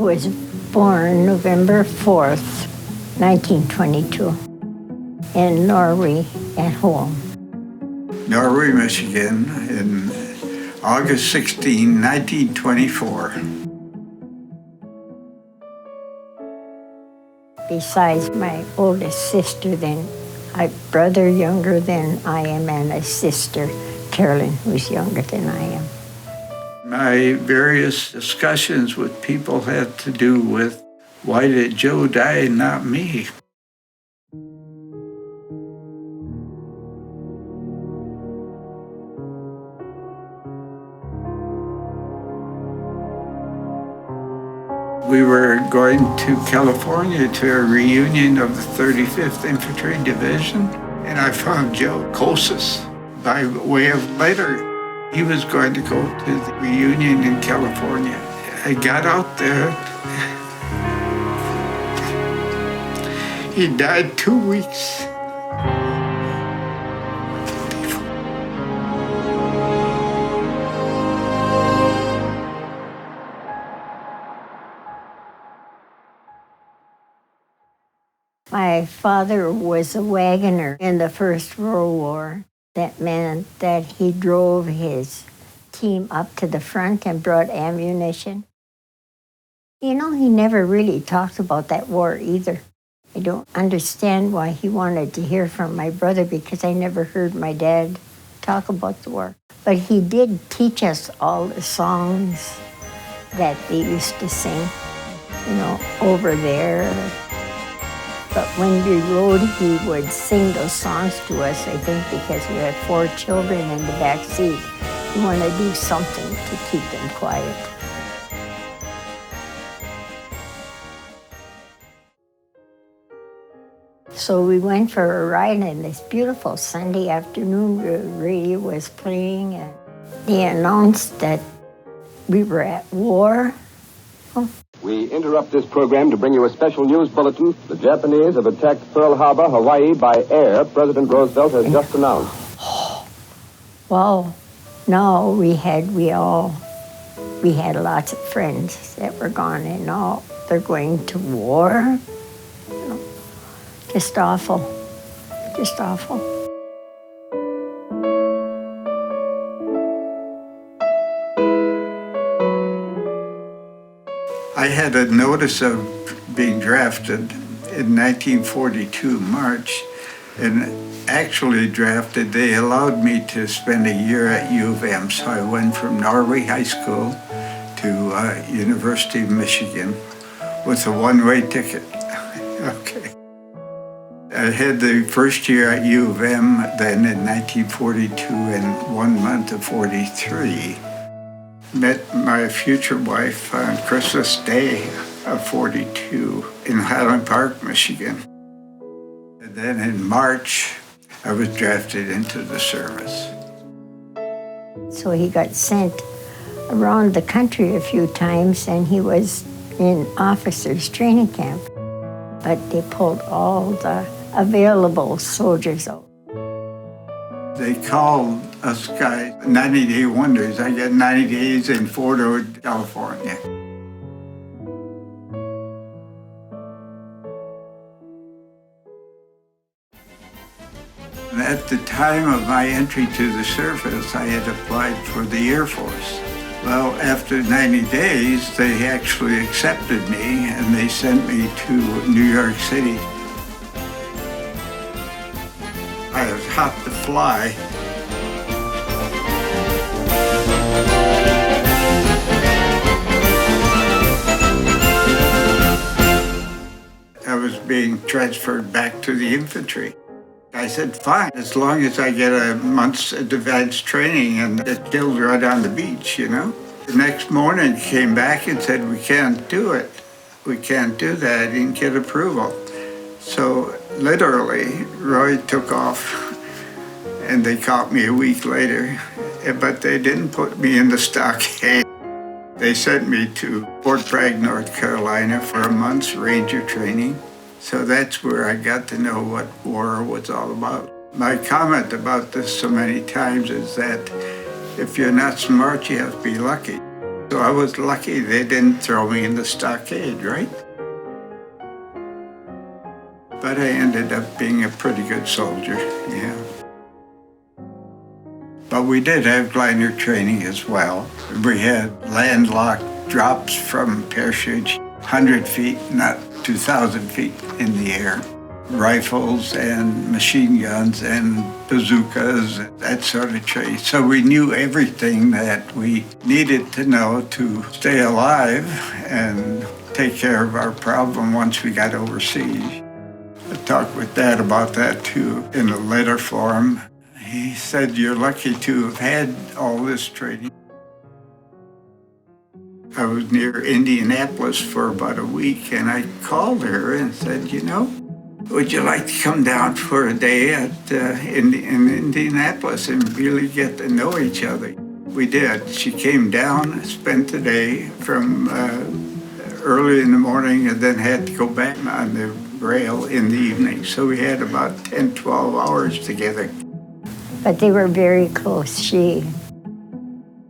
was born November 4th, 1922, in Norway at home. Norway, Michigan, in August 16, 1924. Besides my oldest sister, then a brother younger than I am, and a sister, Carolyn, who's younger than I am. My various discussions with people had to do with, why did Joe die and not me? We were going to California to a reunion of the 35th Infantry Division, and I found Joe Kosis by way of letter. He was going to go to the reunion in California. I got out there. He died 2 weeks. My father was a wagoner in the First World War. That meant that he drove his team up to the front and brought ammunition. You know, he never really talked about that war either. I don't understand why he wanted to hear from my brother, because I never heard my dad talk about the war. But he did teach us all the songs that they used to sing, you know, over there. But when we rode, he would sing those songs to us, I think, because we had 4 children in the back seat. He wanted to do something to keep them quiet. So we went for a ride, and this beautiful Sunday afternoon, the radio was playing, and they announced that we were at war. We interrupt this program to bring you a special news bulletin. The Japanese have attacked Pearl Harbor, Hawaii, by air. President Roosevelt has just announced. Well, no, we had lots of friends that were gone, and now they're going to war. You know, just awful, just awful. I had a notice of being drafted in 1942, March, and actually drafted, they allowed me to spend a year at U of M. So I went from Norway High School to University of Michigan with a one-way ticket. Okay. I had the first year at U of M then in 1942 and 1 month of 43. Met my future wife on Christmas Day of 42 in Highland Park, Michigan. And then in March, I was drafted into the service. So he got sent around the country a few times, and he was in officers' training camp. But they pulled all the available soldiers out. They called us guys 90-day wonders. I got 90 days in Fort Ord, California. And at the time of my entry to the service, I had applied for the Air Force. Well, after 90 days, they actually accepted me, and they sent me to New York City. I was hot to fly. I was being transferred back to the infantry. I said, fine, as long as I get a month's advanced training and get killed right on the beach, you know? The next morning came back and said, we can't do it. We can't do that. I didn't get approval. So literally, Roy took off, and they caught me a week later, but they didn't put me in the stockade. They sent me to Fort Bragg, North Carolina for a month's ranger training. So that's where I got to know what war was all about. My comment about this so many times is that if you're not smart, you have to be lucky. So I was lucky they didn't throw me in the stockade, right? But I ended up being a pretty good soldier, yeah. But we did have glider training as well. We had landlocked drops from parachutes, 100 feet, not 2,000 feet in the air. Rifles and machine guns and bazookas, that sort of training. So we knew everything that we needed to know to stay alive and take care of our problem once we got overseas. I talked with Dad about that too in a letter form. He said, "You're lucky to have had all this training." I was near Indianapolis for about a week, and I called her and said, would you like to come down for a day in Indianapolis and really get to know each other? We did. She came down, spent the day from early in the morning, and then had to go back on the rail in the evening. So we had about 10, 12 hours together. But they were very close. He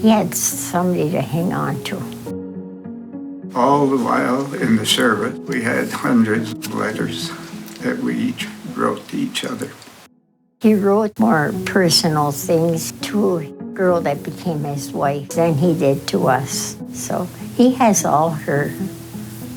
had somebody to hang on to. All the while in the service, we had hundreds of letters that we each wrote to each other. He wrote more personal things to a girl that became his wife than he did to us. So he has all her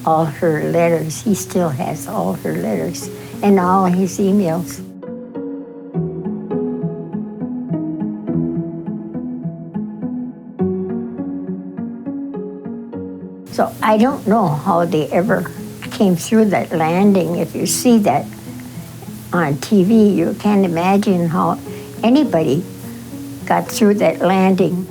letters. He still has all her letters and all his emails. So I don't know how they ever came through that landing. If you see that on TV, you can't imagine how anybody got through that landing.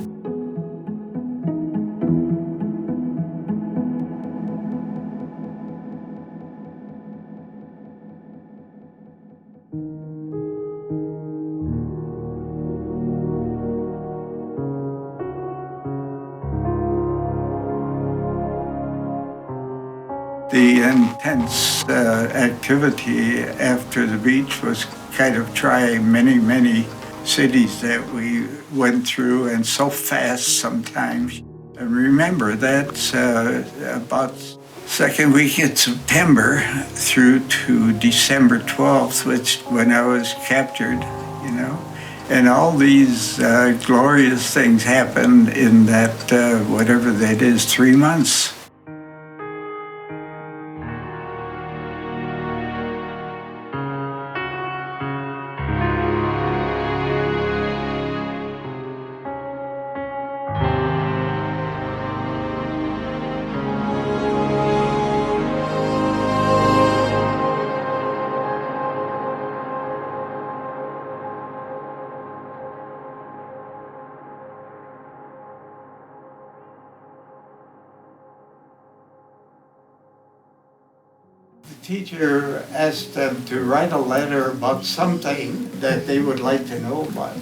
The intense activity after the beach was kind of try many cities that we went through, and so fast sometimes. And remember, that's about second week in September through to December 12th, which when I was captured, And all these glorious things happened in that, whatever that is, 3 months. The teacher asked them to write a letter about something that they would like to know about.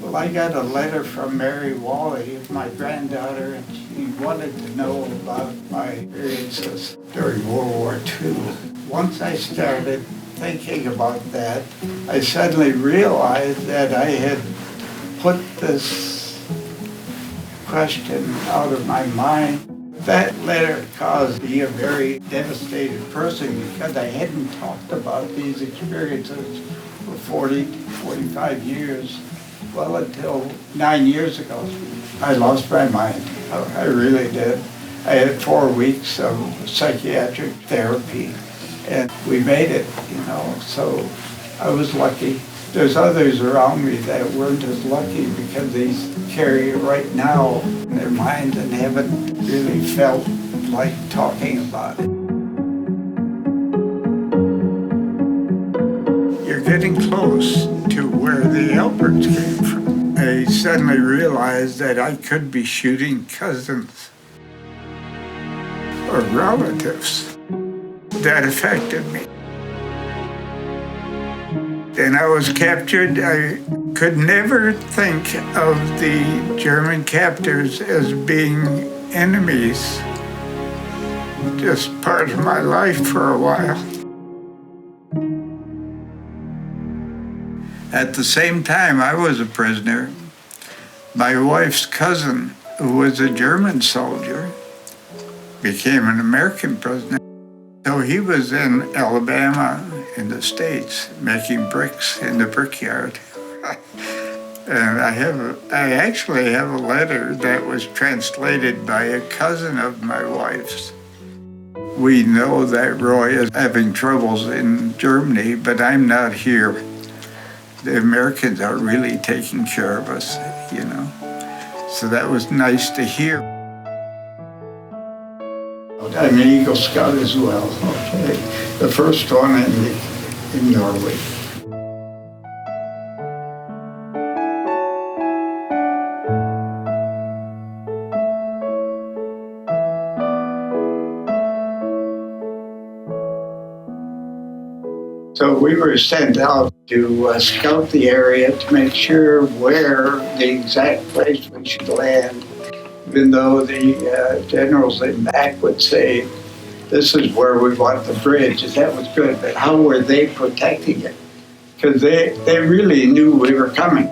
Well, I got a letter from Mary Wally, my granddaughter, and she wanted to know about my experiences during World War II. Once I started thinking about that, I suddenly realized that I had put this question out of my mind. That letter caused me a very devastated person because I hadn't talked about these experiences for 40, 45 years. Well, until 9 years ago, I lost my mind. I really did. I had 4 weeks of psychiatric therapy, and we made it, so I was lucky. There's others around me that weren't as lucky because they carry it right now in their minds and haven't really felt like talking about it. You're getting close to where the Alberts came from. I suddenly realized that I could be shooting cousins or relatives. That affected me. And I was captured. I could never think of the German captors as being enemies. Just part of my life for a while. At the same time I was a prisoner, my wife's cousin who was a German soldier, became an American president. So he was in Alabama in the States making bricks in the brickyard. And I actually have a letter that was translated by a cousin of my wife's. We know that Roy is having troubles in Germany, but I'm not here. The Americans are really taking care of us, you know. So that was nice to hear. I'm an Eagle Scout as well, okay? The first one in Norway. So we were sent out to scout the area to make sure where the exact place we should land, even though the generals in back would say, this is where we want the bridge, and that was good, but how were they protecting it? Because they really knew we were coming.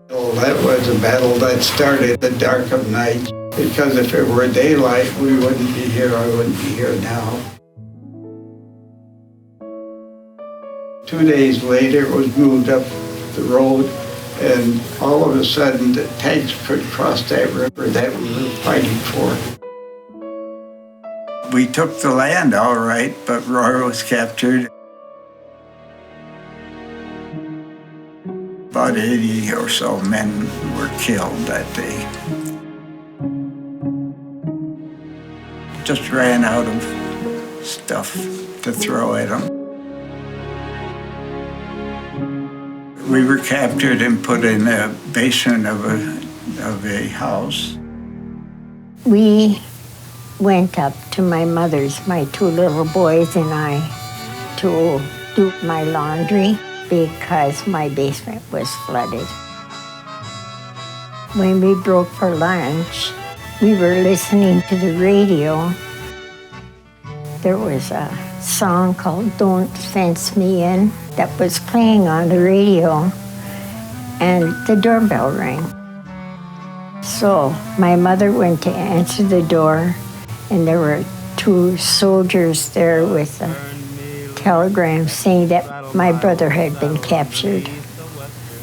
Well, that was a battle that started in the dark of night. Because if it were daylight, we wouldn't be here, I wouldn't be here now. 2 days later, it was moved up the road, and all of a sudden, the tanks could cross that river that we were fighting for. We took the land all right, but Roy was captured. About 80 or so men were killed that day. Just ran out of stuff to throw at them. We were captured and put in the basement of a house. We went up to my mother's, my 2 little boys and I, to do my laundry because my basement was flooded. When we broke for lunch, we were listening to the radio. There was a song called Don't Fence Me In that was playing on the radio, and the doorbell rang. So my mother went to answer the door, and there were 2 soldiers there with a telegram saying that my brother had been captured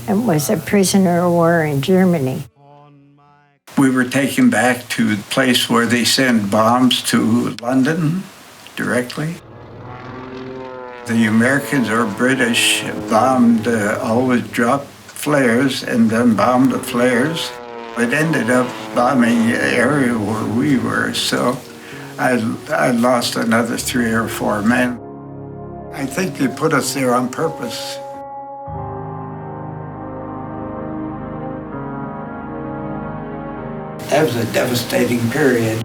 and was a prisoner of war in Germany. We were taken back to the place where they send bombs to London directly. The Americans or British bombed, always dropped flares and then bombed the flares. It ended up bombing the area where we were, so I lost another 3 or 4 men. I think they put us there on purpose. That was a devastating period.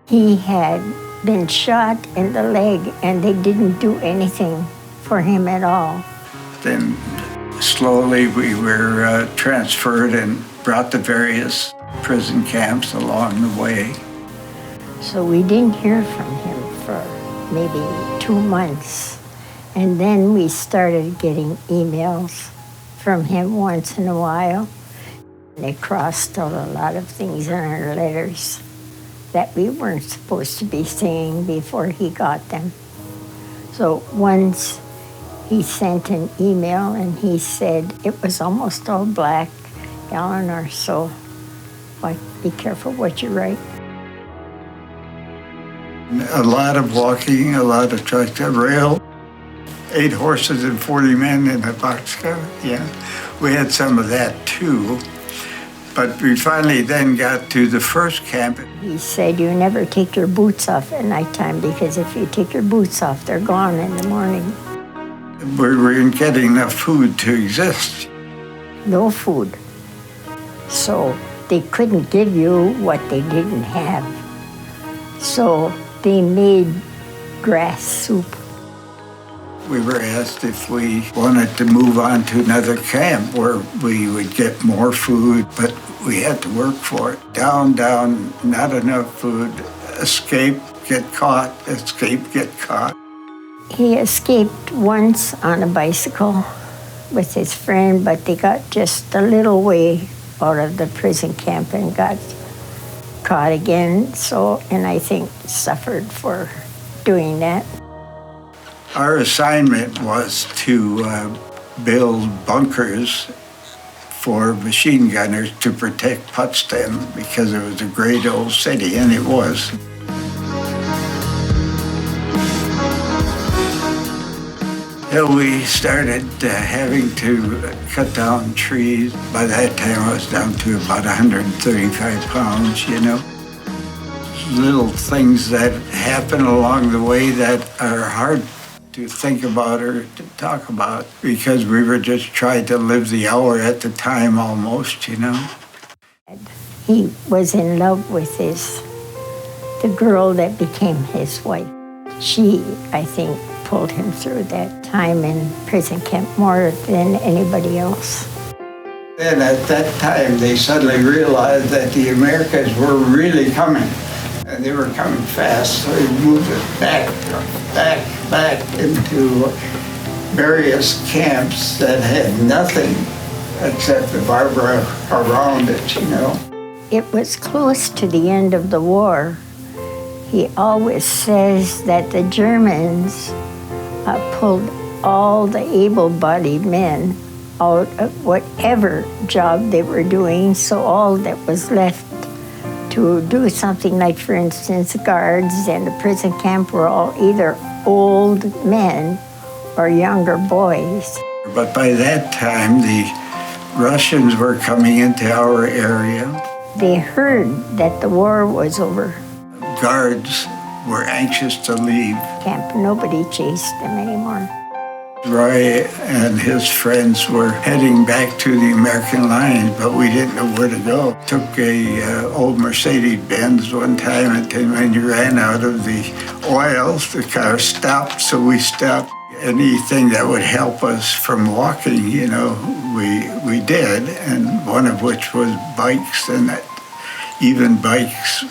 He had been shot in the leg, and they didn't do anything for him at all. Then slowly we were transferred and brought to various prison camps along the way. So we didn't hear from him for maybe 2 months. And then we started getting emails from him once in a while. They crossed out a lot of things in our letters that we weren't supposed to be saying before he got them. So once he sent an email and he said it was almost all black, Eleanor, so be careful what you write. A lot of walking, a lot of tractor rail, 8 horses and 40 men in a boxcar, yeah. We had some of that too. But we finally then got to the first camp. He said, you never take your boots off at nighttime because if you take your boots off, they're gone in the morning. We weren't getting enough food to exist. No food. So they couldn't give you what they didn't have. So they made grass soup. We were asked if we wanted to move on to another camp where we would get more food, but we had to work for it. Down, not enough food. Escape, get caught, escape, get caught. He escaped once on a bicycle with his friend, but they got just a little way out of the prison camp and got caught again. So, and I think suffered for doing that. Our assignment was to build bunkers for machine gunners to protect Potsdam because it was a great old city, and it was. We started having to cut down trees. By that time, I was down to about 135 pounds, Little things that happen along the way that are hard to think about or to talk about because we were just trying to live the hour at the time almost, He was in love with the girl that became his wife. She, I think, pulled him through that time in prison camp more than anybody else. Then at that time, they suddenly realized that the Americans were really coming, and they were coming fast, so they moved it back into various camps that had nothing except the Barbara around it, It was close to the end of the war. He always says that the Germans pulled all the able-bodied men out of whatever job they were doing, so all that was left to do something like, for instance, guards in the prison camp were all either old men or younger boys. But by that time, the Russians were coming into our area. They heard that the war was over. Guards were anxious to leave. Camp, nobody chased them anymore. Roy and his friends were heading back to the American lines, but we didn't know where to go. Took a old Mercedes-Benz one time, and then when you ran out of the oil, the car stopped, so we stopped. Anything that would help us from walking, we did, and one of which was bikes, and even bikes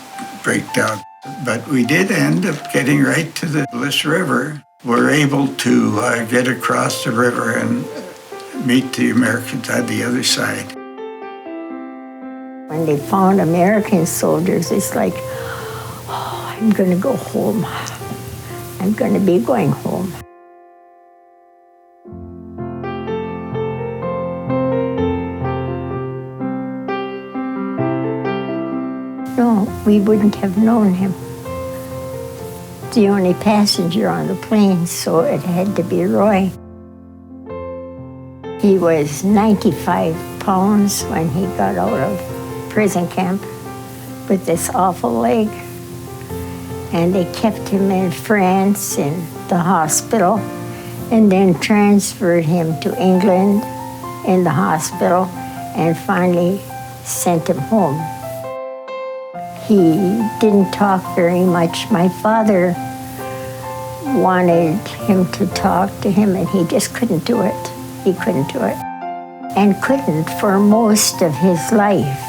break down. But we did end up getting right to the Bliss River. We're able to get across the river and meet the Americans on the other side. When they found American soldiers, it's like, oh, I'm going to go home. I'm going to be going home. No, we wouldn't have known him. The only passenger on the plane, so it had to be Roy. He was 95 pounds when he got out of prison camp with this awful leg. And they kept him in France in the hospital and then transferred him to England in the hospital and finally sent him home. He didn't talk very much. My father wanted him to talk to him, and he just couldn't do it. He couldn't do it, and couldn't for most of his life.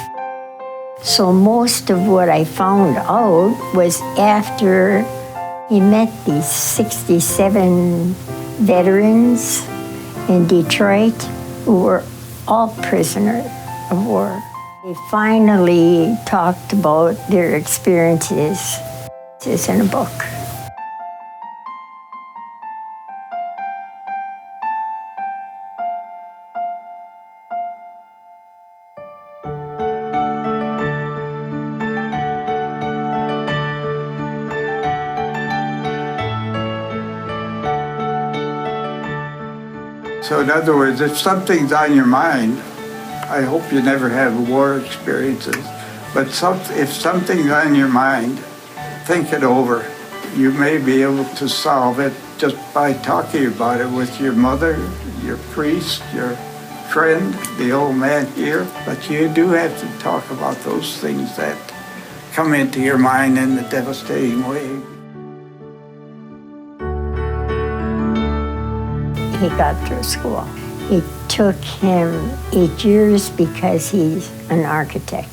So most of what I found out was after he met these 67 veterans in Detroit who were all prisoners of war. They finally talked about their experiences. This is in a book. So in other words, if something's on your mind, I hope you never have war experiences, but if something's on your mind, think it over. You may be able to solve it just by talking about it with your mother, your priest, your friend, the old man here, but you do have to talk about those things that come into your mind in a devastating way. He got through school. It took him 8 years because he's an architect.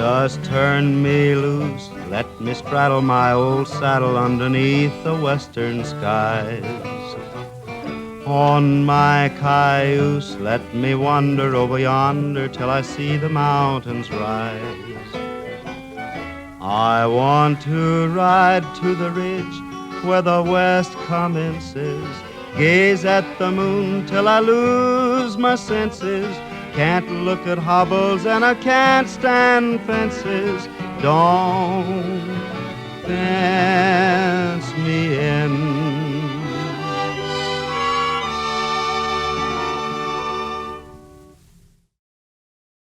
Just turn me loose, let me straddle my old saddle underneath the western skies. On my cayuse, let me wander over yonder till I see the mountains rise. I want to ride to the ridge where the west commences, gaze at the moon till I lose my senses. Can't look at hobbles and I can't stand fences. Don't